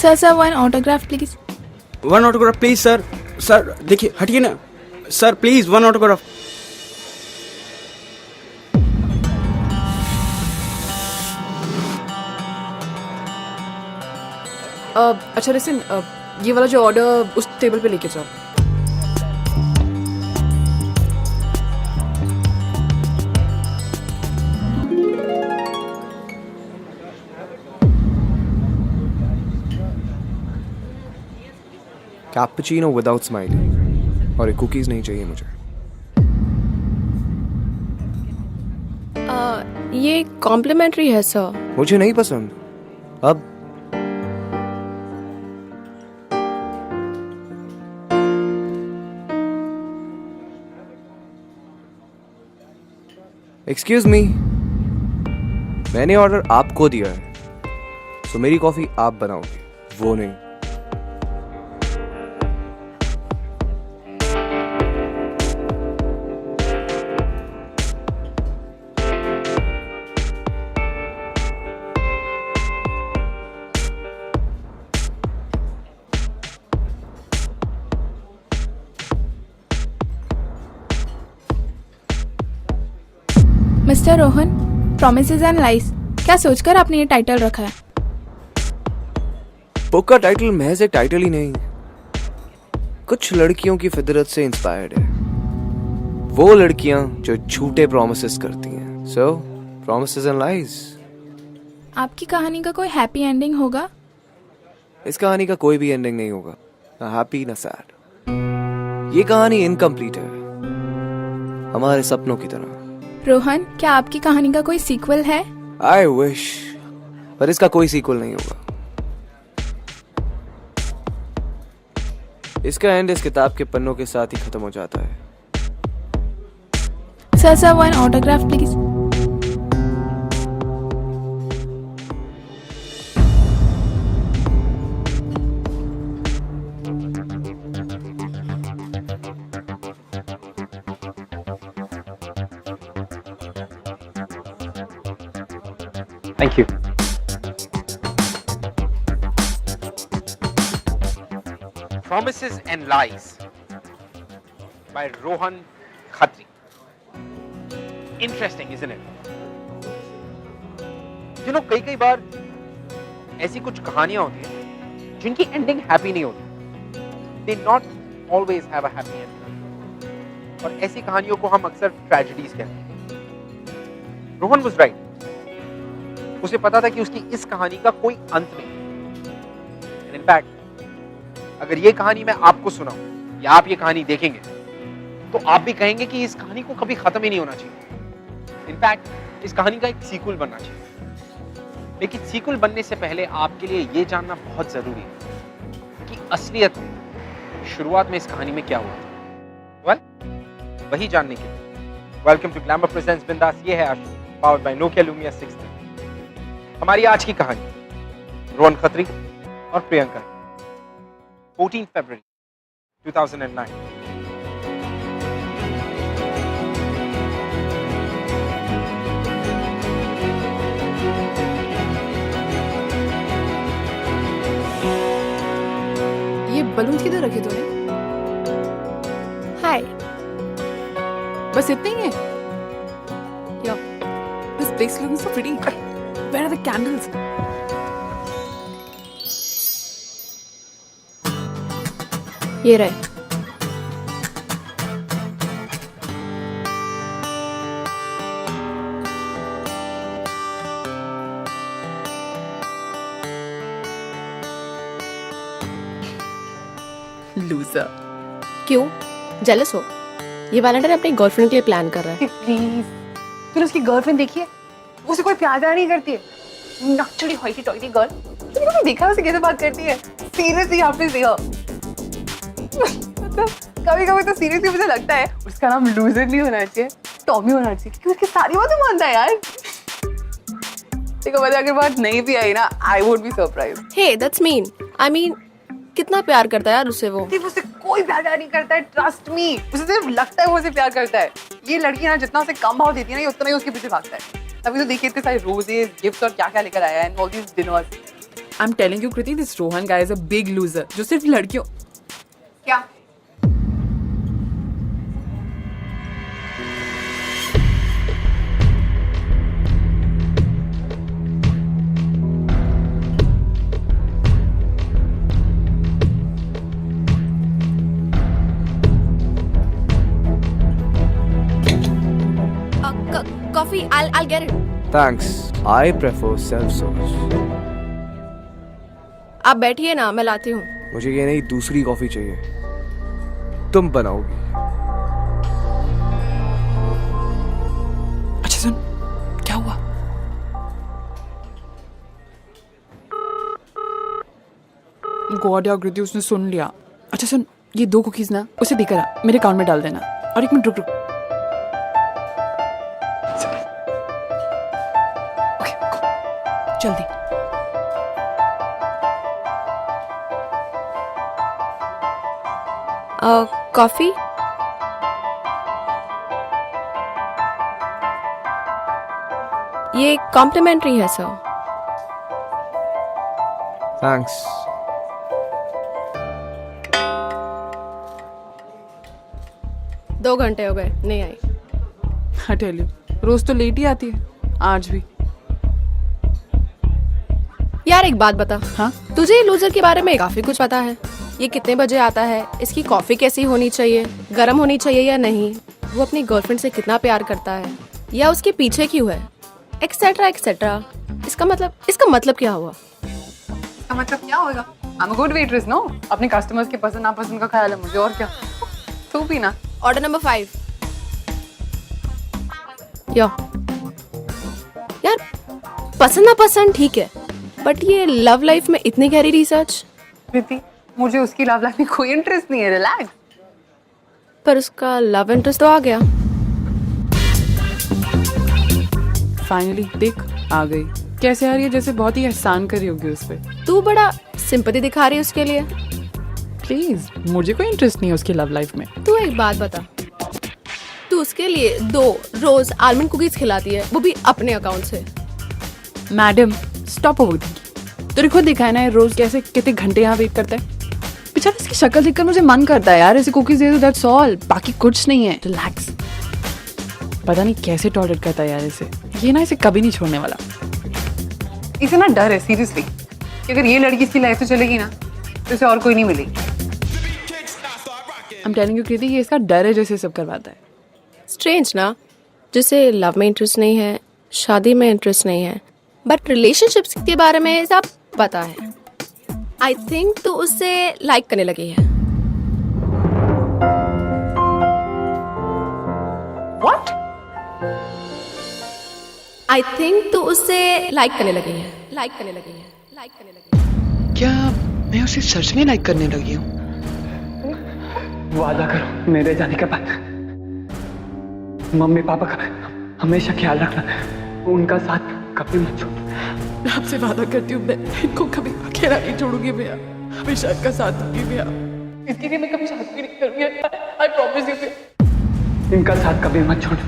Sir one autograph please. One autograph please sir. Sir देखिए, हटिए ना सर, प्लीज वन ऑटोग्राफ। अच्छा listen, ये वाला जो ऑर्डर उस टेबल पे लेके जाओ। कैपुचिनो विदाउट स्माइली और एक कुकीज नहीं चाहिए मुझे। ये कॉम्प्लीमेंट्री है सर। मुझे नहीं पसंद। अब एक्सक्यूज मी, मैंने ऑर्डर आपको दिया है, सो मेरी कॉफी आप बनाओगे, वो नहीं। Mister Rohan, promises and lies, क्या सोचकर आपने ये टाइटल रखा है? बुक का टाइटल महज एक टाइटल ही नहीं, कुछ लड़कियों की फितरत से इंस्पायर्ड है। वो लड़कियां जो झूठे प्रॉमिसेस करती हैं। सो प्रॉमिसेस एंड लाइज। आपकी कहानी का कोई हैप्पी एंडिंग होगा? इस कहानी का कोई भी एंडिंग नहीं होगा, ना हैप्पी ना सैड। ये कहानी इनकम्प्लीट है, हमारे सपनों की तरह। रोहन, क्या आपकी कहानी का कोई सीक्वल है? आई विश, पर इसका कोई सीक्वल नहीं होगा। इसका एंड इस किताब के पन्नों के साथ ही खत्म हो जाता है। Sir one autograph please. Thank you. Promises and Lies by Rohan Khatri. Interesting, isn't it? You know, कई बार ऐसी कुछ कहानियां होती हैं जिनकी एंडिंग हैप्पी नहीं होती। They not always have a happy ending. और ऐसी कहानियों को हम अक्सर ट्रेजेडीज कहते हैं। Rohan was right. उसे पता था कि उसकी इस कहानी का कोई अंत नहीं। इनफैक्ट अगर ये कहानी मैं आपको सुनाऊं या आप ये कहानी देखेंगे तो आप भी कहेंगे कि इस कहानी को कभी खत्म ही नहीं होना चाहिए। इनफैक्ट इस कहानी का एक सीक्वल बनना चाहिए। लेकिन सीक्वल बनने से पहले आपके लिए ये जानना बहुत जरूरी है कि असलियत में शुरुआत में इस कहानी में क्या हुआ था। वेल, वही जानने के लिए वेलकम टू ग्लैमर प्रेजेंट्स बिंदास। ये है आशु, पावर्ड बाय नोकिया लुमिया 60। हमारी आज की कहानी रोहन खत्री और प्रियंका, 14 फरवरी 2009। ये बलून किधर रखे तूने? हाय। बस इतने ही है? या this place looking so pretty. Where are the candles? ये रहे। लूजर। क्यों? जेलस हो? ये वैलेंटाइन अपनी गर्लफ्रेंड के लिए प्लान कर रहा है। प्लीज, तूने उसकी गर्लफ्रेंड देखी है? उसे कोई प्यार नहीं करती है। नकचड़ी होइटी टॉइटी गर्ल। तूने कभी देखा उसे कैसे बात करती है? सीरियसली आपने देखा? मतलब कभी-कभी तो सीरियसली मुझे लगता है उसका नाम लूजर नहीं होना चाहिए, टॉमी होना चाहिए, क्योंकि उसकी सारी बातें मानता है यार। देखो, वजह अगर बात नहीं भी आई ना, I would be surprised. Hey, that's mean. I mean, कितना प्यार करता है यार उससे वो। सिर्फ उसे कोई प्यार नहीं करता है, ट्रस्ट मी। उसे सिर्फ लगता है वो उसे प्यार करता है। ये लड़की ना जितना उसे कम भाव देती है ना, ये उतना ही उसके पीछे भागता है। तभी तो देखिए इतने सारे रोजेस, गिफ्ट्स और क्या क्या लेकर आया है, and all these dinners. I am telling you Kriti, this Rohan guy is a big loser जो सिर्फ लड़कियों क्या? Coffee I'll get it. Thanks. I prefer self-service. आप बैठिए ना, मैं लाती हूँ. मुझे ये नहीं, दूसरी कॉफी चाहिए. तुम बनाओगी. अच्छा सुन, क्या हुआ? गॉड यार कृति, उसने सुन लिया. अच्छा सुन, ये 2 कुकीज ना उसे देकर आ, मेरे अकाउंट में डाल देना. और 1 मिनट रुक. ओके, जल्दी. कॉफी. ये कॉम्प्लीमेंट्री है सर. Thanks. दो घंटे हो गए, नहीं आई. I tell you, रोज तो लेट ही आती है, आज भी. यार एक बात बता. हाँ? तुझे लूजर के बारे में काफी कुछ पता है. ये कितने बजे आता है, इसकी कॉफी कैसी होनी चाहिए, गर्म होनी चाहिए या नहीं, वो अपनी गर्लफ्रेंड से कितना प्यार करता है या उसके पीछे क्यों है, एक्सेट्रा एक्सेट्रा. इसका मतलब क्या हुआ? इसका मतलब क्या होगा? I'm a good waitress, no? अपने कस्टमर्स के पसंद नापसंद का ख्याल है मुझे, और क्या. तू भी ना. Order number 5. यार पसंद ना पसंद ठीक है, बट ये लव लाइफ में इतनी गहरी रिसर्च. कृति, मुझे उसकी लव लाइफ में कोई इंटरेस्ट नहीं है. रिलैक्स. पर उसका लव इंटरेस्ट तो आ गया. फाइनली देख, आ गई. कैसे आ रही है, जैसे बहुत ही एहसान करी होगी उस पे. तू बड़ा सिंपैथी दिखा रही है उसके लिए. प्लीज, मुझे कोई इंटरेस्ट नहीं है उसकी लव लाइफ में. तू एक बात बता, तू उसके लिए 2 रोज आलमंड कुकीज खिलाती है, वो भी अपने अकाउंट से. Madam stop over thinking. तेरे खुद दिखा है ना ये रोज कैसे कितने घंटे यहाँ वेट करता है. बेचारा, इसकी शक्ल देखकर मुझे मन करता है यार ऐसे कुकीज दे दो, दैट्स ऑल. बाकी कुछ नहीं है. रिलैक्स. पता नहीं कैसे टॉलरेट करता है यार इसे. ये ना इसे कभी नहीं छोड़ने वाला. इसे ना डर है सीरियसली कि अगर ये लड़की इसकी लाइफ से चलेगी ना तो इसे और कोई नहीं मिलेगी. I'm telling you कृति, ये इसका डर है जैसे सब करवाता है. स्ट्रेंज ना, जिसे लव में इंटरेस्ट नहीं है, शादी में इंटरेस्ट नहीं है, बट रिलेशनशिप्स के बारे में सब पता है. आई थिंक तू उससे लाइक करने लगी है. What? आई थिंक तू उससे लाइक करने लगी है. क्या मैं उसे सच में लाइक करने लगी हूँ? वादा करो मेरे जाने के बाद मम्मी पापा का हमेशा ख्याल रखना, उनका साथ कभी मत छोड़ना. आपसे वादा करती हूँ, मैं इनको कभी अकेला नहीं छोड़ूंगी भैया. हमेशा इनका साथ दूंगी भैया. इसके लिए मैं कभी शादी भी नहीं करूंगी. I promise you. इनका साथ कभी मत छोड़ना.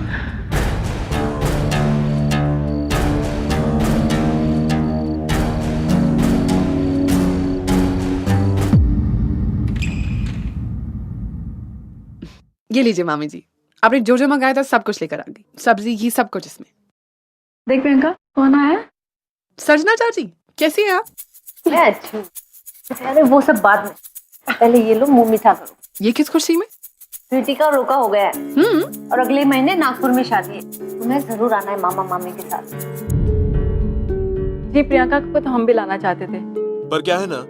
ये लीजिए मामी जी, आपने जो जो मंगाया था सब कुछ लेकर आ गई. सब्जी घी सब कुछ इसमें. देख प्रियंका, कौन आया? सजना चाची, कैसी हैं आप? मैं अच्छी हूँ. अरे वो सब बाद में, पहले ये लो मुंह मीठा करो. ये किस खुशी में? स्वीटी का रोका हो गया है और अगले महीने नागपुर में शादी है. तुम्हें जरूर आना है मामा मामी के साथ. जी प्रियंका को तो हम भी लाना चाहते थे, पर क्या है ना,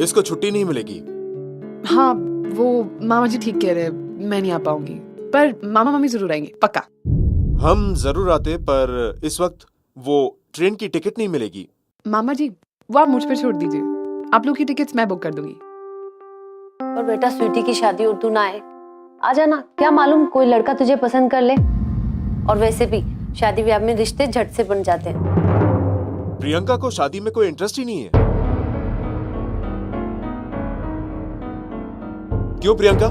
इसको छुट्टी नहीं मिलेगी. हाँ, वो मामा जी ठीक कह रहे हैं, मैं नहीं आ पाऊंगी, पर मामा मम्मी जरूर आएंगे पक्का. हम जरूर आते, पर इस वक्त वो ट्रेन की टिकट नहीं मिलेगी. मामा जी, वो आप मुझ पे छोड़ दीजिए. आप लोग की टिकट्स मैं बुक कर दूंगी. और बेटा स्वीटी की शादी और तू ना आए, आ जाना. क्या मालूम कोई लड़का तुझे पसंद कर ले. और वैसे भी शादी ब्याह में रिश्ते झट से बन जाते हैं. प्रियंका को शादी में कोई इंटरेस्ट ही नहीं है. क्यों प्रियंका?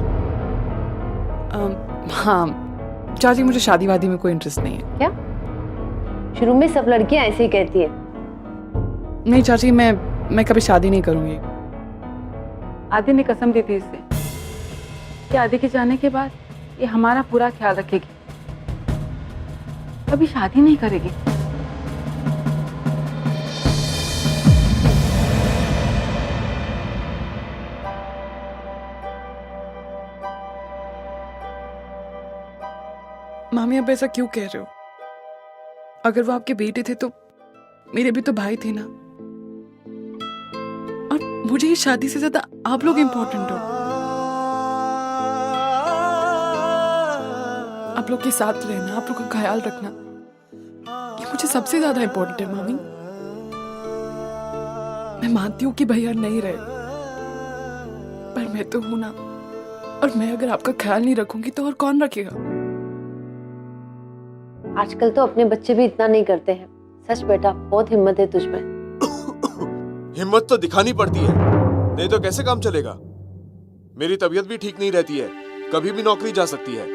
हाँ चाची, मुझे शादी वादी में कोई इंटरेस्ट नहीं है. क्या? शुरू में सब लड़कियां ऐसे ही कहती है. नहीं चाची, मैं मैं कभी शादी नहीं करूंगी। आदि ने कसम दी थी इससे कि आदि के जाने के बाद ये हमारा पूरा ख्याल रखेगी, कभी शादी नहीं करेगी। मामी आप ऐसा क्यों कह रहे हो? अगर वो आपके बेटे थे तो मेरे भी तो भाई थे ना। और मुझे ये शादी से ज्यादा आप लोग इम्पोर्टेंट हो। आप लोग के साथ रहना, आप लोग का ख्याल रखना, ये मुझे सबसे ज्यादा इम्पोर्टेंट है मामी। मैं मानती हूँ कि भैया नहीं रहे, पर मैं तो हूं ना। और मैं अगर आपका ख्याल नहीं रखूंगी तो और कौन रखेगा? आजकल तो अपने बच्चे भी इतना नहीं करते हैं। सच बेटा, बहुत हिम्मत है तुझमें। हिम्मत तो दिखानी पड़ती है, नहीं तो कैसे काम चलेगा। मेरी तबीयत भी ठीक नहीं रहती है, कभी भी नौकरी जा सकती है।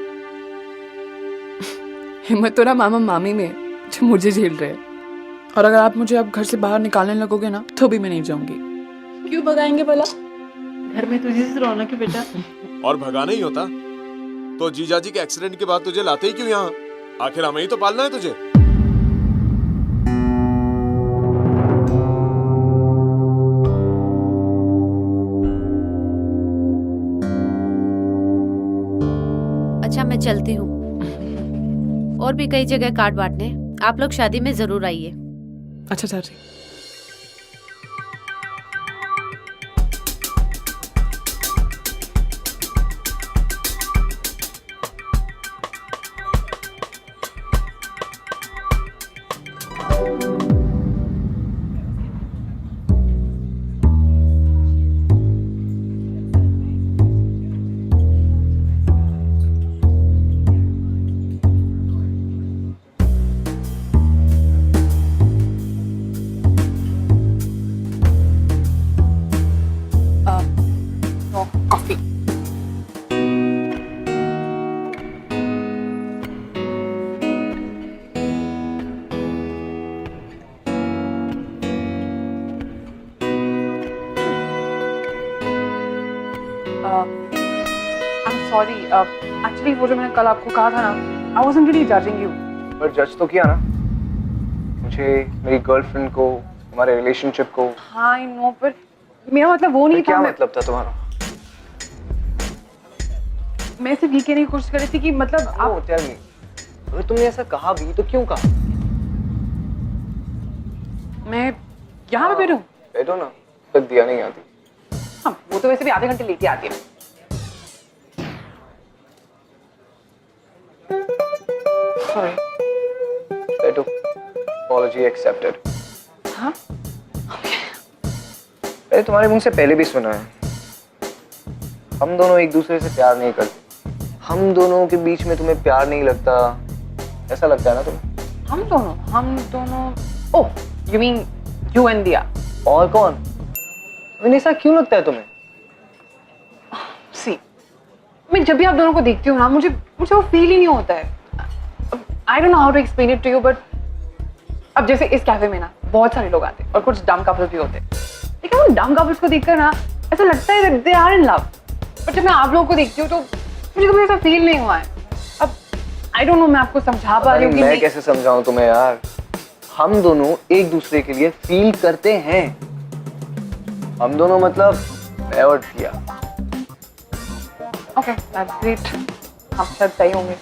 हिम्मत तो ना मामा मामी में है, जो मुझे झेल रहे हैं। और अगर आप मुझे अब घर से बाहर निकालने लगोगे ना तो भी मैं नहीं जाऊंगी। क्यों भगाएंगे भला? घर में तुझे से रौनक है बेटा। और भगाना ही होता तो जीजाजी के एक्सीडेंट के बाद तुझे लाते ही क्यों यहाँ? आखिर हमें ही तो पालना है तुझे। अच्छा मैं चलती हूँ, और भी कई जगह कार्ड बांटने, आप लोग शादी में जरूर आइए। अच्छा चाची। कॉफी। I'm sorry. Actually, वो जो मैंने कल आपको कहा था ना, I wasn't really judging you. पर जज तो किया ना मुझे, मेरी गर्लफ्रेंड को, हमारे रिलेशनशिप को। हाँ, I know, पर मेरा मतलब वो नहीं था। क्या मतलब था तुम्हारा? मैं सिर्फ ये कहने की कोशिश कर रही थी कि मतलब आप टेल मी, अगर तुमने ऐसा कहा भी तो क्यों कहा? मैं यहाँ पे बैठूं? बैठो ना, तक दिया नहीं आती। हाँ, वो तो वैसे भी आधे घंटे लेके आती है। Sorry. बैठो, apology accepted। हाँ? मैंने तुम्हारे मुंह से पहले भी सुना है, हम दोनों एक दूसरे से प्यार नहीं करते। हम दोनों के बीच में तुम्हें प्यार नहीं लगता, ऐसा लगता है ना तुम्हें? हम दोनों। ओह, you mean you and दिया? और कौन? मैंने ऐसा क्यों लगता है तुम्हें? See, मैं जब भी आप दोनों को देखती हूँ ना, मुझे वो फील ही नहीं होता है। I don't know how to explain it to you, but अब जैसे इस कैफे में ना बहुत सारे लोग आते हैं और कुछ डम कपल्स भी होते हैं, लेकिन उन डम कपल्स को देखकर ना ऐसा लगता है that they are in love। पर जब मैं आप लोगों को देखती हूँ तो मुझे कभी ऐसा फील नहीं हुआ है। अब I don't know मैं आपको समझा पा रही हूँ कि मैं कैसे समझाऊं तुम्हें यार? हम दोनों एक दूसरे के लिए फील करते हैं। हम दोनों मतलब मैं और दिया। Okay, that's great। आप शायद सही होंगे।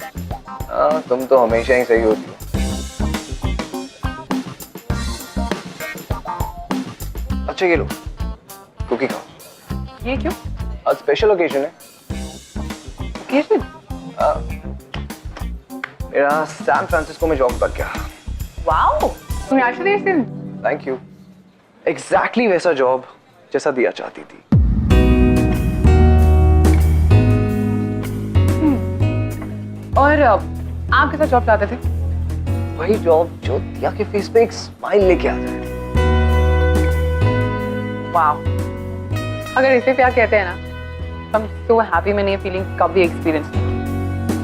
हाँ, तुम तो हमेशा ही सही होती हो। अच्छा ये लो, कुकी खाओ। ये क्यों? आज स्पेशल ओकेजन है। ओकेजन? मेरा सैन फ्रांसिस्को में जॉब लग गया। Wow, congratulation. Thank you. Exactly वैसा जॉब जैसा दिया चाहती थी। और आप कैसा जॉब चाहते थे? वही जॉब जो दिया के फेस पे एक स्माइल लेके आ जाए। वाओ, अगर इसे प्यार कहते हैं ना, I'm so happy मैंने ये फीलिंग कभी एक्सपीरियंस नहीं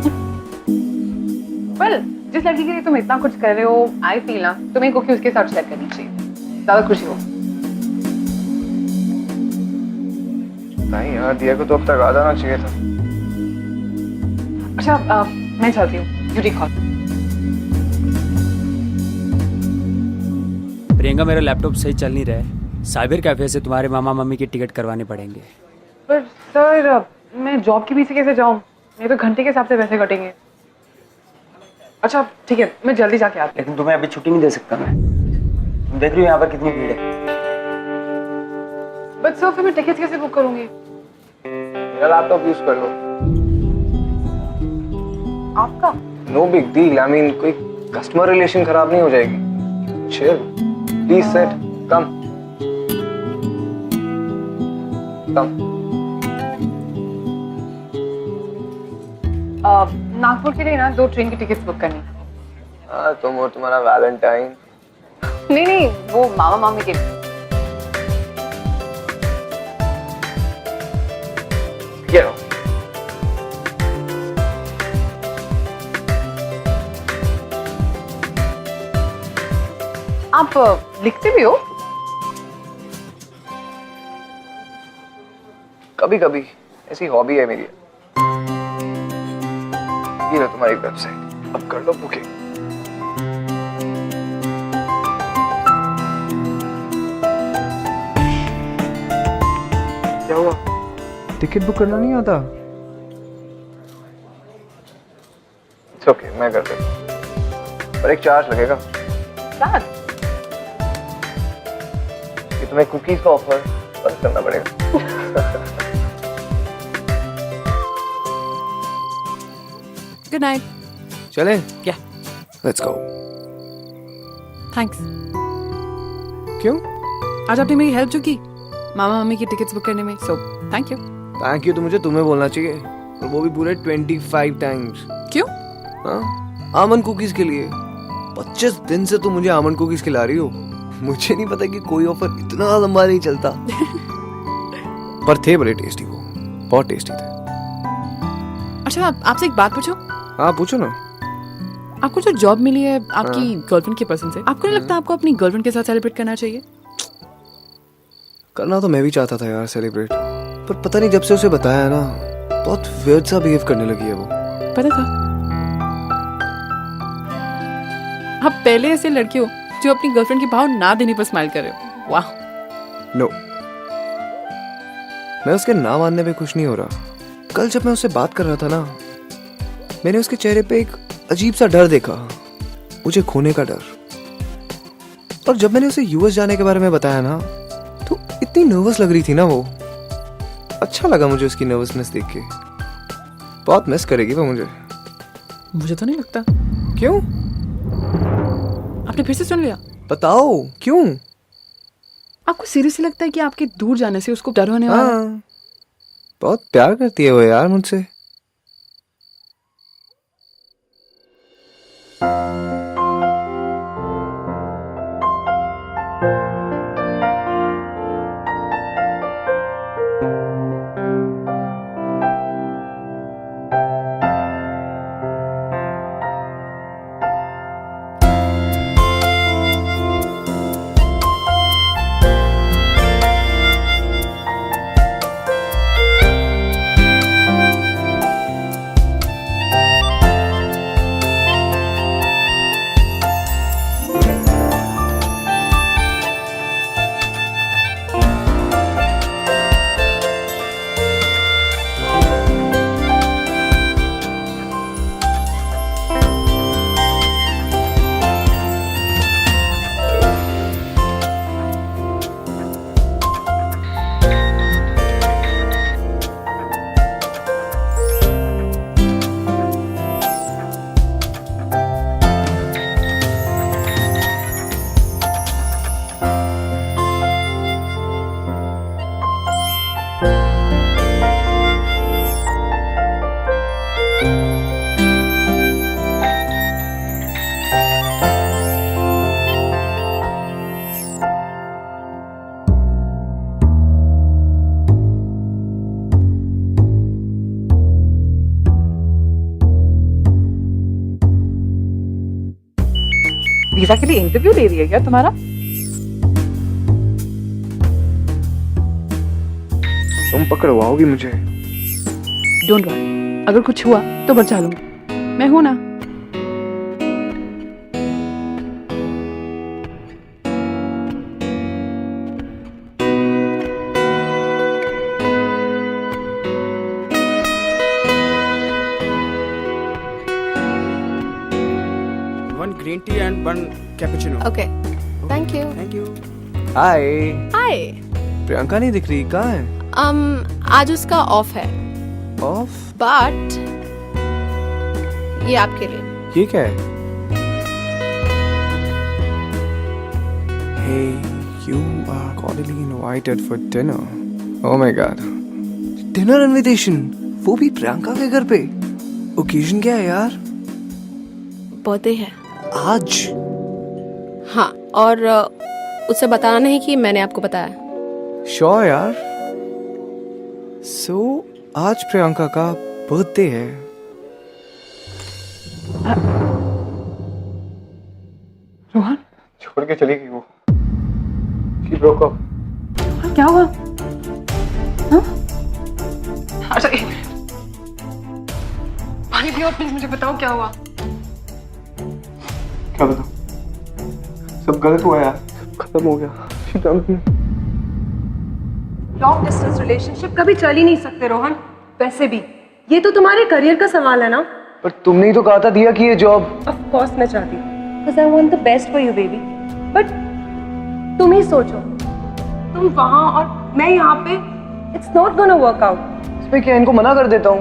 की। Well, जिस लड़की के लिए तुम इतना कुछ कर रहे हो, I feel ना तुम्हें कुकी उसके साथ शेयर करनी चाहिए, ज्यादा खुशी हो। नहीं यार, दिया को तो अब तक आ जाना चाहिए था। अच्छा मैं चलती हूँ, यू रिकॉल। प्रियंका, मेरा लैपटॉप सही चल नहीं रहा है। साइबर कैफे से तुम्हारे मामा मम्मी की टिकट करवाने पड़ेंगे। पर सर मैं जॉब के पीछे कैसे जाऊँ? नहीं तो घंटे के हिसाब से पैसे कटेंगे। अच्छा ठीक है, मैं जल्दी जाके आती हूँ। लेकिन तुम्हें अभी छुट्टी नहीं दे सकता मैं। तुम देख रही हो यहाँ पर कितनी भीड़ है। बट सर फिर मैं टिकट कैसे बुक करूँगी? मेरा लैपटॉप यूज कर लो। आपका? No big deal, I mean कोई कस्टमर रिलेशन खराब नहीं हो जाएगी। Chill, please sit, come come. Nagpur के लिए ना 2 ट्रेन की टिकट्स बुक करनी। तुम और तुम्हारा वैलेंटाइन। नहीं नहीं, वो मामा मामी के लिए। ये लो। आप लिखते भी हो? कभी कभी ऐसी हॉबी है मेरी। ये लो तुम्हारी वेबसाइट, अब कर लो बुकिंग। क्या हुआ? टिकट बुक करना नहीं आता? इट्स ओके, मैं कर देता हूं, पर एक चार्ज लगेगा। चार्ज? ये तुम्हें कुकीज का ऑफर बंद करना पड़ेगा। Good night. चलें? क्या? Let's go. थैंक्स। क्यों? आज आपने मेरी हेल्प जो की मामा मम्मी की टिकट्स बुक करने में, so thank you. Thank you तो मुझे तुम्हें बोलना चाहिए, और वो भी पूरे 25 टाइम्स। क्यों? हाँ, आमंड कुकीज के लिए। 25 दिन से तुम मुझे आमंड कुकीज खिला रही हो। मुझे नहीं पता कि कोई ऑफर इतना लंबा नहीं चलता। पर थे बड़े टेस्टी, वो बहुत टेस्टी थे। अच्छा आपसे एक बात पूछूं? हाँ पूछो ना। आपको जो जॉब मिली है आपकी गर्लफ्रेंड के पसंद से, आपको नहीं लगता आपको अपनी गर्लफ्रेंड के साथ सेलिब्रेट करना चाहिए? करना तो मैं भी चाहता था यार सेलिब्रेट, पर पता नहीं जब से उसे बताया है ना, बहुत वियर्ड सा बिहेव करने लगी है वो। पता था। आप पहले ऐसे लड़के हो जो अपनी गर्लफ्रेंड की भाव ना देने पर स्माइल कर रहे हो। वाह। नो, मैं उसके ना मानने पे खुश नहीं हो रहा। कल जब मैं उससे बात कर रहा था ना, मैंने उसके चेहरे पे एक अजीब सा डर देखा, मुझे खोने का डर। और जब मैंने उसे यूएस जाने के बारे में बताया ना, तो इतनी नर्वस लग रही थी ना वो। अच्छा लगा मुझे उसकी नर्वसनेस देख के। बहुत मिस करेगी वो मुझे। मुझे तो नहीं लगता। क्यों? आपने फिर से सुन लिया? बताओ क्यों? आपको सीरियसली लगता है कि आपके दूर जाने से उसको डर होने वाला है? हाँ, बहुत प्यार करती है वो यार मुझसे। वीजा के लिए इंटरव्यू दे रही है क्या तुम्हारा? तुम पकड़वाओगी मुझे? डोंट वरी, अगर कुछ हुआ तो बचा लूंगा, मैं हूं ना। One green tea and one cappuccino. Okay, thank you. Thank you. हाय। हाय। प्रियंका नहीं दिख रही, कहाँ है? आज उसका ऑफ है, ऑफ? बट ये आपके लिए। ये क्या है? Hey, you are cordially invited for dinner. Oh my god. Dinner invitation, वो भी प्रियंका के घर पे। ओकेजन क्या है यार? बर्थडे है। आज? हाँ, और उसे बताना नहीं कि मैंने आपको बताया। श्योर यार। सो आज प्रियंका का बर्थडे है। रोहन, छोड़ के चली गई वो। She broke up. रोहन क्या हुआ? हाँ? अच्छा एक मिनट, पानी पियो प्लीज, मुझे बताओ क्या हुआ। क्या बताऊं? सब गलत हुआ यार, खत्म हो गया। She dumped me. Long distance relationship कभी चल ही नहीं सकते रोहन। वैसे भी ये तो तुम्हारे करियर का सवाल है ना। पर तुमने ही तो कहा था दिया कि ये जॉब। ऑफ कोर्स मैं चाहती हूँ, because I want the best for you baby. But तुम ही सोचो, तुम वहाँ और मैं यहाँ पे, it's not gonna work out. इसमें क्या, इनको मना कर देता हूँ,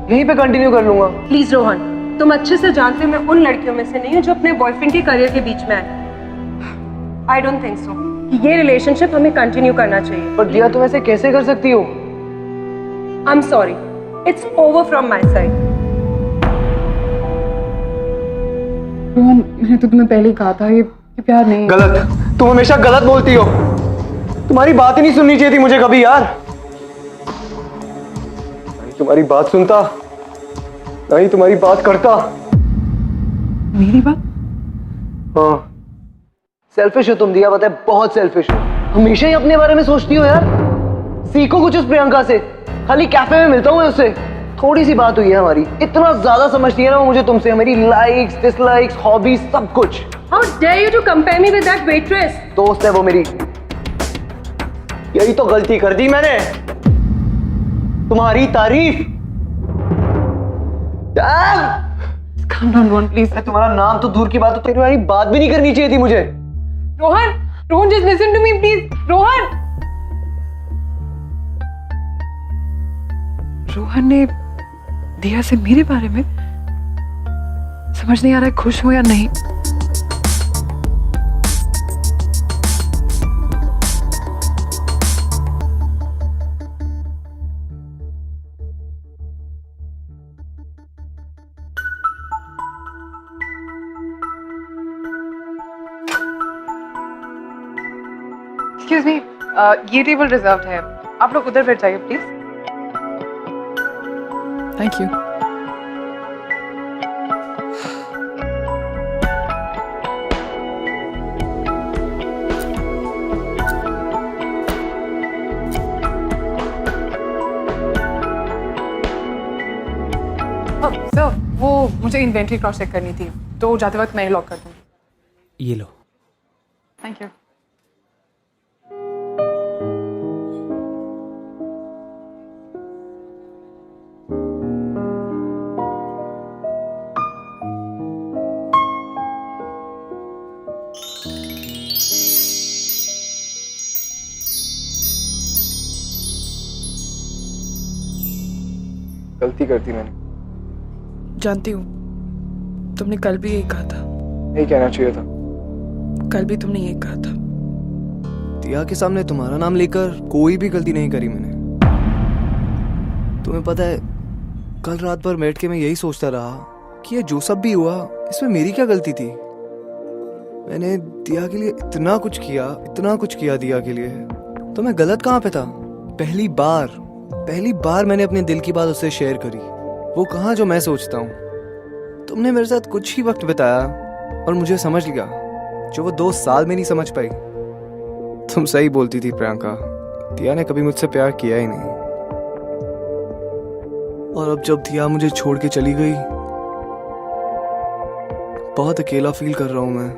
यहीं पे कंटिन्यू कर लूंगा। प्लीज रोहन, तुम अच्छे से जानते हो मैं उन लड़कियों में से नहीं हूँ जो अपने बॉयफ्रेंड के करियर के बीच में आए। आई डोंट थिंक सो कि ये रिलेशनशिप हमें कंटिन्यू करना चाहिए। पर दिया तुम ऐसे कैसे कर सकती हो? I am sorry, it's over from my side. Rohan, मैंने तो तुम्हें पहले ही कहा था, ये प्यार नहीं। गलत, तुम हमेशा गलत बोलती हो। तुम्हारी बात ही नहीं सुननी चाहिए थी मुझे कभी यार। नहीं तुम्हारी बात सुनता, नहीं तुम्हारी बात करता। मेरी बात? हाँ, सेल्फिश हो तुम दिया, पता है, बहुत सेल्फिश हो। हमेशा ही अपने बारे में सोचती हो यार। सीखो कुछ उस प्रियंका से, खाली कैफे में मिलता हूँ मैं उससे। थोड़ी सी बात हुई है हमारी, इतना ज्यादा समझती है ना वो मुझे तुमसे, मेरी लाइक्स डिसलाइक्स हॉबीज सब कुछ। How dare you to compare me with that waitress? दोस्त है वो मेरी। यही तो गलती कर दी मैंने, तुम्हारी तारीफ। Calm down, Rohan, please. तुम्हारा नाम तो दूर की बात, तो तुम्हारी बात भी नहीं करनी चाहिए थी मुझे। Rohan, Rohan, just listen to me, please. Rohan, Rohan ने दिया से मेरे बारे में, समझ नहीं आ रहा है खुश हूं या नहीं। एक्सक्यूज मी, ये टेबल रिजर्व्ड है, आप लोग उधर बैठ जाइए प्लीज। Thank you. सर, वो मुझे इन्वेंट्री क्रॉस चेक करनी थी, तो जाते वक्त मैं ही लॉक कर दूंगी। ये लो। Thank you. गलती करती मैंने, जानती हूँ, तुमने कल भी यही कहा था। नहीं कहना चाहिए था। कल भी तुमने यही कहा था। दिया के सामने तुम्हारा नाम लेकर कोई भी गलती नहीं करी मैंने। तुम्हें पता है, कल रात भर बैठ के मैं यही सोचता रहा कि ये जो सब भी हुआ इसमें मेरी क्या गलती थी। मैंने दिया के लिए इतना कुछ किया दिया के लिए, तो मैं गलत कहाँ पे था? पहली बार मैंने अपने दिल की बात उससे शेयर करी, वो कहाँ जो मैं सोचता हूँ। तुमने मेरे साथ कुछ ही वक्त बिताया और मुझे समझ लिया, जो वो 2 साल में नहीं समझ पाई। तुम सही बोलती थी प्रियंका, दिया ने कभी मुझसे प्यार किया ही नहीं, और अब जब दिया मुझे छोड़ के चली गई, बहुत अकेला फील कर रहा हूं मैं।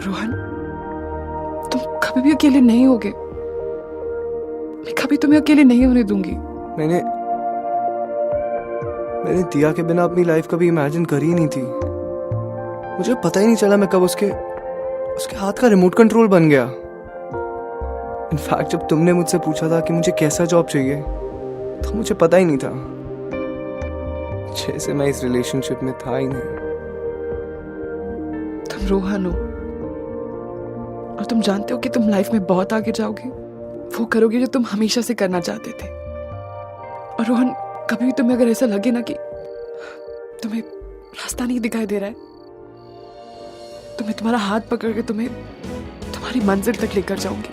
रोहन, तुम कभी भी अकेले नहीं होगे। मैं कभी तुम्हें अकेले नहीं होने दूंगी। मैंने दिया के बिना अपनी लाइफ कभी इमेजिन करी नहीं थी। मुझे पता ही नहीं चला मैं कब उसके हाथ का रिमोट कंट्रोल बन गया। इनफैक्ट जब तुमने मुझसे पूछा था कि मुझे कैसा जॉब चाहिए, तो मुझे पता ही नहीं था, जैसे मैं इस रिलेशनशिप में था ही नहीं। तुम रोहन हो, और तुम जानते हो कि तुम लाइफ में बहुत आगे जाओगे। वो करोगे जो तुम हमेशा से करना चाहते थे। और रोहन, कभी भी तुम्हें अगर ऐसा लगे ना कि तुम्हें रास्ता नहीं दिखाई दे रहा है, तो मैं तुम्हारा हाथ पकड़ के तुम्हें तुम्हारी मंजिल तक लेकर जाऊंगी।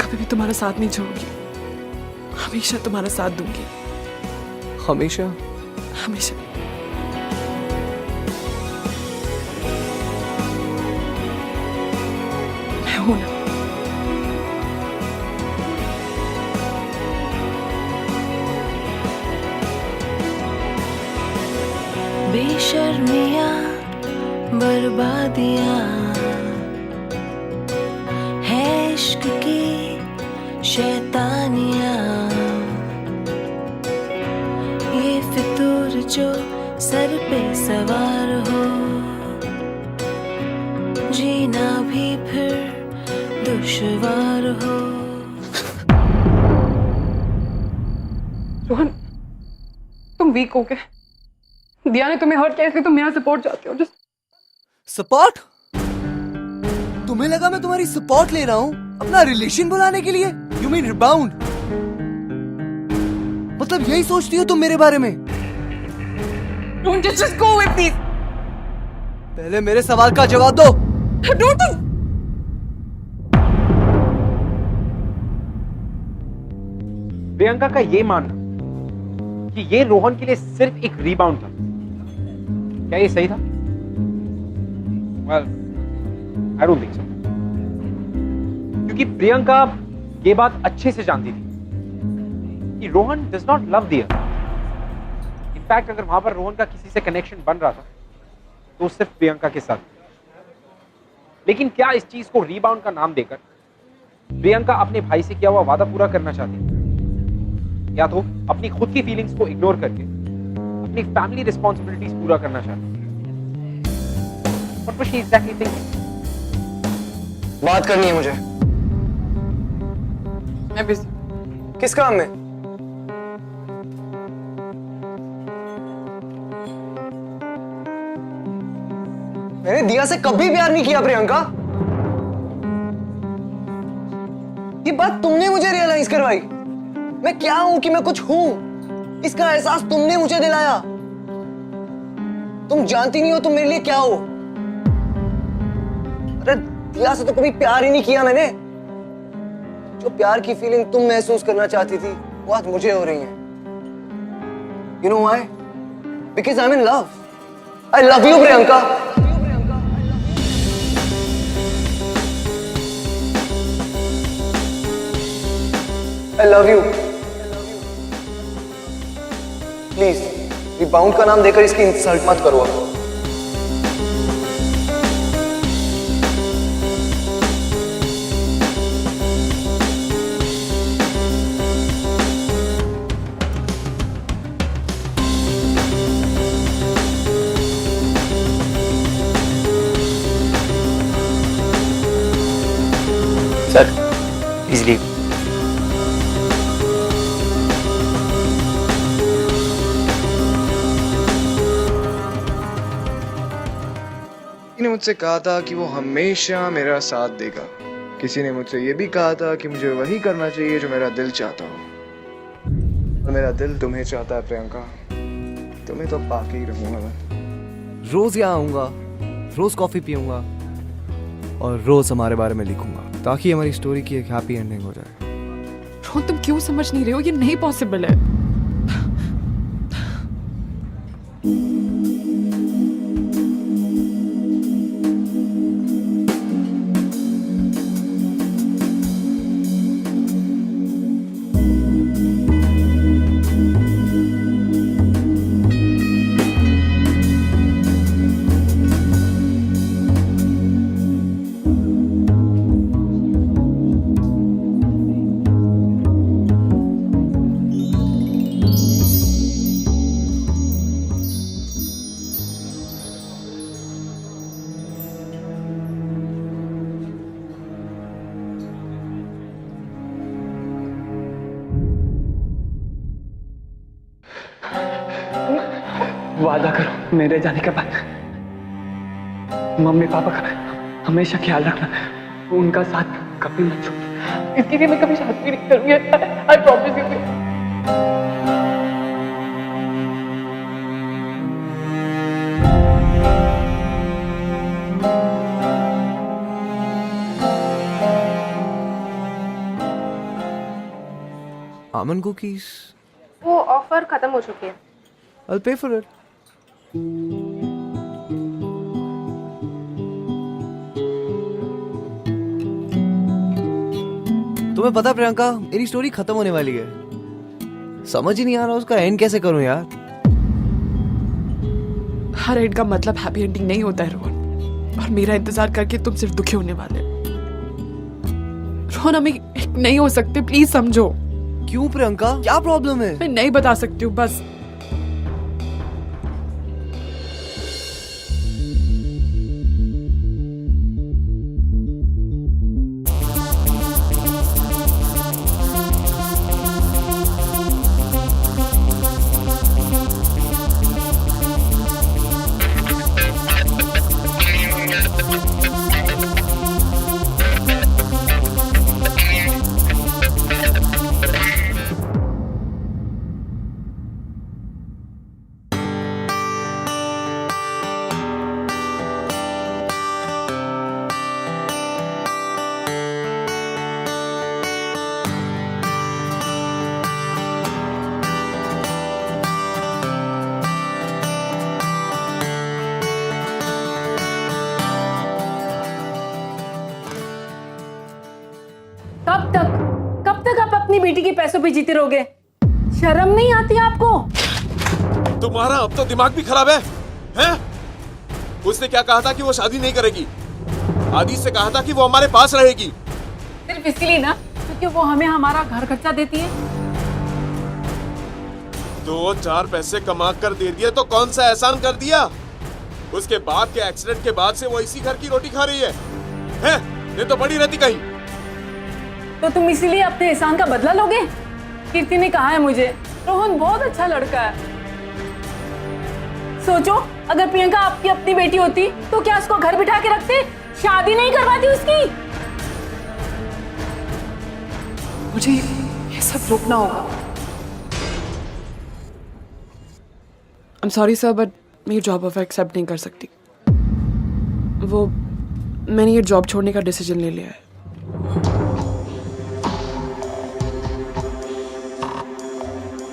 कभी भी तुम्हारा साथ नहीं छोड़ूंगी, हमेशा तुम्हारा साथ दूंगी। हमेशा? हमेशा। मैं हूं ना। बेशर्मियाँ बर्बादियाँ है इश्क की शैतानियाँ, ये फितूर जो सर पे सवार हो, जीना भी फिर दुश्वार हो। रोहन, तुम वीक हो गए। दिया ने तुम्हें हर्ट किया, इसलिए तुम मेरा सपोर्ट चाहते हो। Just support? तुम्हें लगा मैं तुम्हारी सपोर्ट ले रहा हूँ अपना रिलेशन बुलाने के लिए? You mean rebound? मतलब यही सोचती हो तुम मेरे बारे में? Don't just go with me. पहले मेरे सवाल का जवाब दो। Don't do. प्रियंका का ये मानना कि ये रोहन के लिए सिर्फ एक रीबाउंड था, क्या ये सही था? Well, I don't think so. क्योंकि प्रियंका ये बात अच्छे से जानती थी कि रोहन does not love दिया। इनफैक्ट अगर वहां पर रोहन का किसी से कनेक्शन बन रहा था तो सिर्फ प्रियंका के साथ। लेकिन क्या इस चीज को रीबाउंड का नाम देकर प्रियंका अपने भाई से किया हुआ वादा पूरा करना चाहती है, या तो अपनी खुद की फीलिंग्स को इग्नोर करके अपनी फैमिली रिस्पॉन्सिबिलिटीज पूरा करना चाहती है? What was she exactly thinking? बात करनी है मुझे। मैं बिजी। किस काम में? मैंने दिया से कभी प्यार नहीं किया प्रियंका। ये बात तुमने मुझे रियलाइज करवाई। मैं क्या हूं कि मैं कुछ हूं, इसका एहसास तुमने मुझे दिलाया। तुम जानती नहीं हो तुम मेरे लिए क्या हो। अरे दिया से तो कभी प्यार ही नहीं किया मैंने। जो प्यार की फीलिंग तुम महसूस करना चाहती थी वो आज मुझे हो रही है। You know why? Because I'm in love. I love you, Priyanka. I love you. Please rebound का नाम देकर इसकी इंसल्ट मत करो। Sir please leave. किसी ने मुझसे कहा था कि वो हमेशा मेरा साथ देगा। किसी ने मुझसे ये भी कहा था कि मुझे वही करना चाहिए जो मेरा दिल चाहता हो। और मेरा दिल तुम्हें चाहता है प्रियंका। तुम्हें तो पाके ही रहूंगा मैं। रोज यहाँ आऊंगा, रोज कॉफी पीऊंगा और रोज हमारे बारे में लिखूंगा, ताकि हमारी स्टोरी की एक हैप्पी एंडिंग हो जाए। रोहन, तुम क्यों समझ नहीं रहे हो? ये नहीं पॉसिबल है। वादा करो मेरे जाने के बाद मम्मी पापा का हमेशा ख्याल रखना, उनका साथ कभी मत छोड़ना। इसके लिए मैं कभी शादी नहीं करूंगी। I promise you. Almond cookies. वो ऑफर खत्म हो चुकी है। I'll pay for it. तुम्हें पता प्रियंका, मेरी स्टोरी खत्म होने वाली है। समझ ही नहीं आ रहा उसका एंड कैसे करूं यार। हर एंड का मतलब हैप्पी एंडिंग नहीं होता है रोहन, और मेरा इंतजार करके तुम सिर्फ दुखी होने वाले। रोहन, हम एक नहीं हो सकते, प्लीज समझो। क्यों प्रियंका, क्या प्रॉब्लम है? मैं नहीं बता सकती हूँ, बस कब तक आप अपनी बेटी के पैसों पे जीते रहोगे? शर्म नहीं आती आपको? तुम्हारा अब तो दिमाग भी खराब है, हैं? उसने क्या कहा था कि वो शादी नहीं करेगी? आदि से कहा था कि वो हमारे पास रहेगी। सिर्फ इसलिए ना क्योंकि वो हमें हमारा घर खर्चा देती है। 2-4 पैसे कमा कर दे दिए तो कौन सा एहसान कर दिया? उसके बाप के एक्सीडेंट के बाद से वो इसी घर की रोटी खा रही है, हैं? ये तो बड़ी रहती कहीं। तो तुम इसीलिए अपने एहसान का बदला लोगे? कीर्ति ने कहा है मुझे, रोहन बहुत अच्छा लड़का है। सोचो, अगर प्रियंका आपकी अपनी बेटी होती तो क्या उसको घर बिठा के रखते, शादी नहीं करवाती उसकी? मुझे ये सब रोकना होगा। I'm sorry sir, but मैं ये जॉब ऑफर एक्सेप्ट नहीं कर सकती। मैंने ये जॉब छोड़ने का डिसीजन ले लिया है।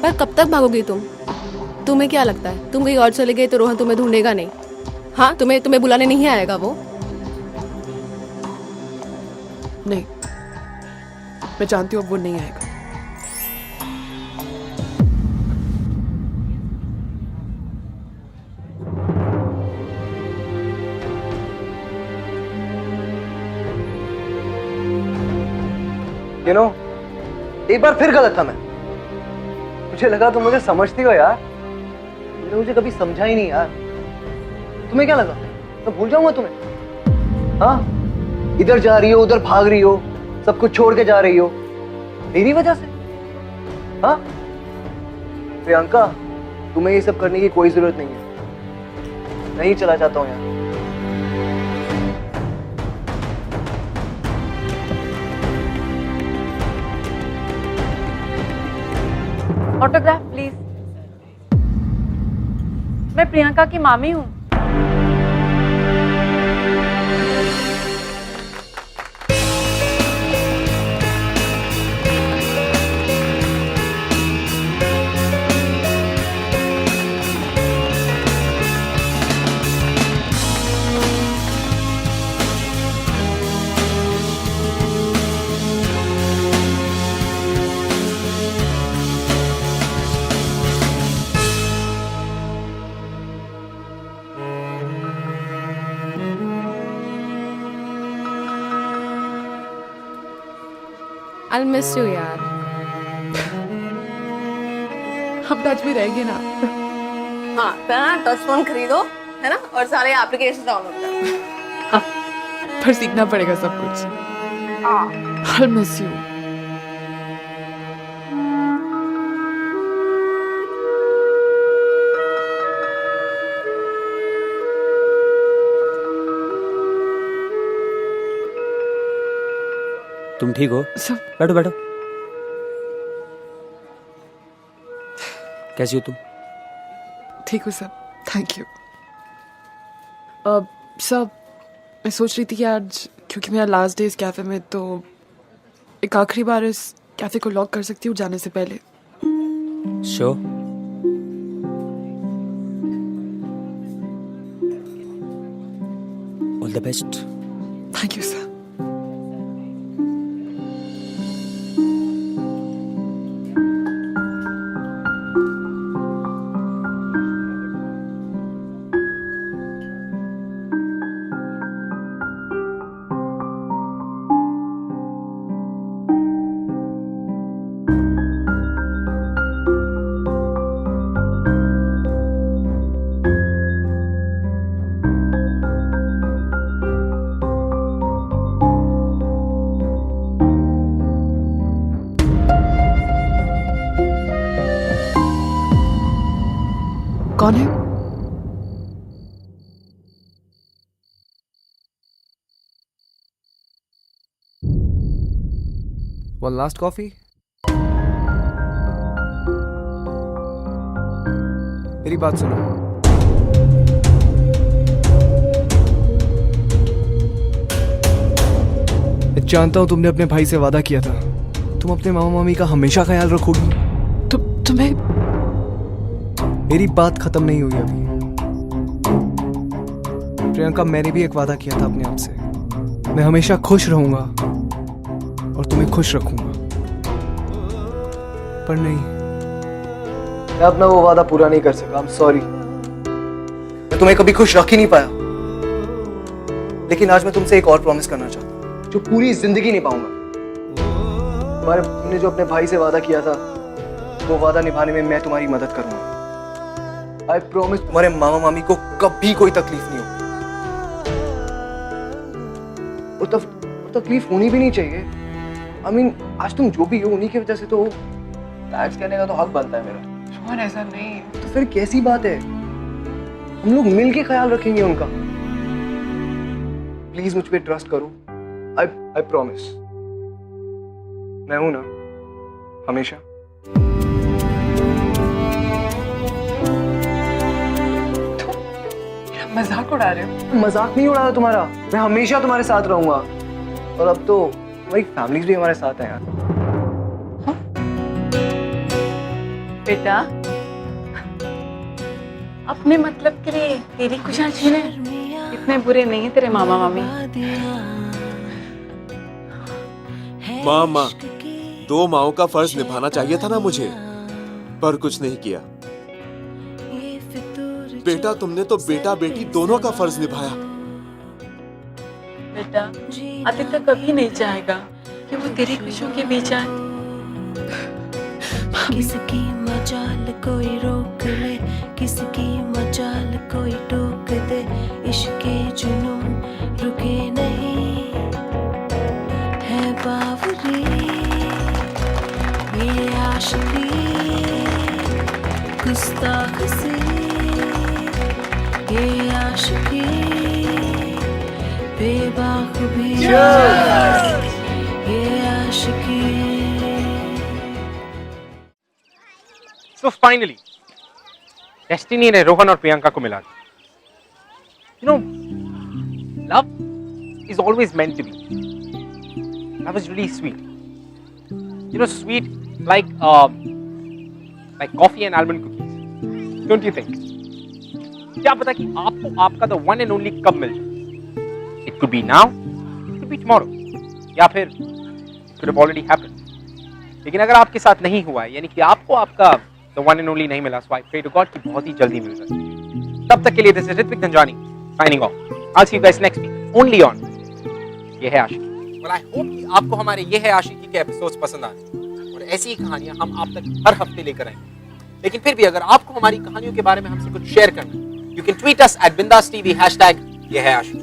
पर कब तक भागोगी तुम? तुम्हें क्या लगता है तुम कहीं और चले गए तो रोहन तुम्हें ढूंढेगा नहीं? हाँ, तुम्हें बुलाने नहीं आएगा वो? नहीं, मैं जानती हूँ अब वो नहीं आएगा। You know, एक बार फिर गलत था मैं। मुझे लगा तुम मुझे समझती हो यार। तुमने मुझे कभी समझा ही नहीं यार। तुम्हें क्या लगा मैं भूल जाऊंगा तुम्हें? हाँ, इधर जा रही हो, उधर भाग रही हो, सब कुछ छोड़ के जा रही हो मेरी वजह से। हाँ प्रियंका, तुम्हें ये सब करने की कोई जरूरत नहीं है। नहीं चला जाता हूँ यार। Autograph please. मैं प्रियंका की मामी हूँ। I'll miss you यार। हम टच में रहेंगे ना? हाँ, टच फोन खरीदो, है ना? और सारे एप्लीकेशन डाउनलोड करो। पर सीखना पड़ेगा सब कुछ। I'll miss you. तुम ठीक हो? सब बैठो बैठो। कैसी हो तुम? ठीक हो सब, थैंक यू। सब मैं सोच रही थी कि आज क्योंकि मेरा लास्ट डे इस कैफे में, तो एक आखिरी बार इस कैफे को लॉक कर सकती हूँ जाने से पहले। Show all the best. Thank you sir. कौन है? One last coffee? मेरी बात सुनो। मैं जानता हूं तुमने अपने भाई से वादा किया था, तुम अपने मामा मामी का हमेशा ख्याल रखोगी। तुम्हें मेरी बात खत्म नहीं हुई अभी। प्रियंका, मैंने भी एक वादा किया था अपने आप से, मैं हमेशा खुश रहूंगा और तुम्हें खुश रखूंगा, पर नहीं, मैं अपना वो वादा पूरा नहीं कर सका। I'm sorry। मैं तुम्हें कभी खुश रख ही नहीं पाया, लेकिन आज मैं तुमसे एक और प्रॉमिस करना चाहता हूँ जो पूरी जिंदगी निभाऊंगा। तुमने जो अपने भाई से वादा किया था, वो वादा निभाने में मैं तुम्हारी मदद करूंगा। I promise तुम्हारे मामा मामी को कभी कोई तकलीफ नहीं होगी, और तकलीफ होनी भी नहीं चाहिए। I mean, आज तुम जो भी हो उन्हीं की वजह से तो हो। थैंक्स कहने का तो हक बनता है मेरा। रोहन ऐसा नहीं। तो फिर कैसी बात है? हम लोग मिल के ख्याल रखेंगे उनका। प्लीज मुझ पे ट्रस्ट करो। I promise। मैं हूं ना हमेशा। मजाक उड़ा रहे हो? मजाक नहीं उड़ा रहा तुम्हारा, मैं हमेशा तुम्हारे साथ रहूंगा, और अब तो हमारी फैमिलीज भी हमारे साथ है यार। बेटा, अपने मतलब के लिए तेरी खुशियां छीने इतने बुरे नहीं है तेरे मामा मामी। माँ, 2 माओं का फर्ज निभाना चाहिए था ना मुझे, पर कुछ नहीं किया। बेटा, तुमने तो बेटा बेटी दोनों का फर्ज निभाया। बेटा, आदित्य कभी नहीं चाहेगा कि वो तेरी खुशियों के बीच आए। किसकी मजाल कोई रोक ले, किसकी मजाल कोई टोक दे, इश्के जुनून रुके नहीं है बावरी, ये आशिकी गुस्ताख सी, ये आशिकी बेबाक भी, ये आशिकी। So finally, डेस्टिनी ने रोहन और प्रियंका को मिला दिया। You know, love is always meant to be. Love is really sweet. You know, sweet like coffee and almond cookies. Don't you think? क्या पता कि आपको आपका the one and only कब मिल जाए? It could be now, it could be tomorrow, या फिर it could have already happened. लेकिन अगर आपके साथ नहीं हुआ है, यानी कि आपको आपका the one and only नहीं मिला, so I pray to God कि बहुत ही जल्दी मिल जाए। तब तक के लिए this is Ritvik Dhanjani signing off. I'll see you guys next week only on ये है आशिकी। Well, I hope कि आपको हमारे ये है आशिकी के एपिसोड्स पसंद आए और ऐसी ही कहानियां हम आप तक हर हफ्ते लेकर आएंगे। लेकिन फिर भी अगर आपको हमारी कहानियों के बारे में हमसे कुछ शेयर करना है, you can tweet us at bindas tv #ये है आशिकी।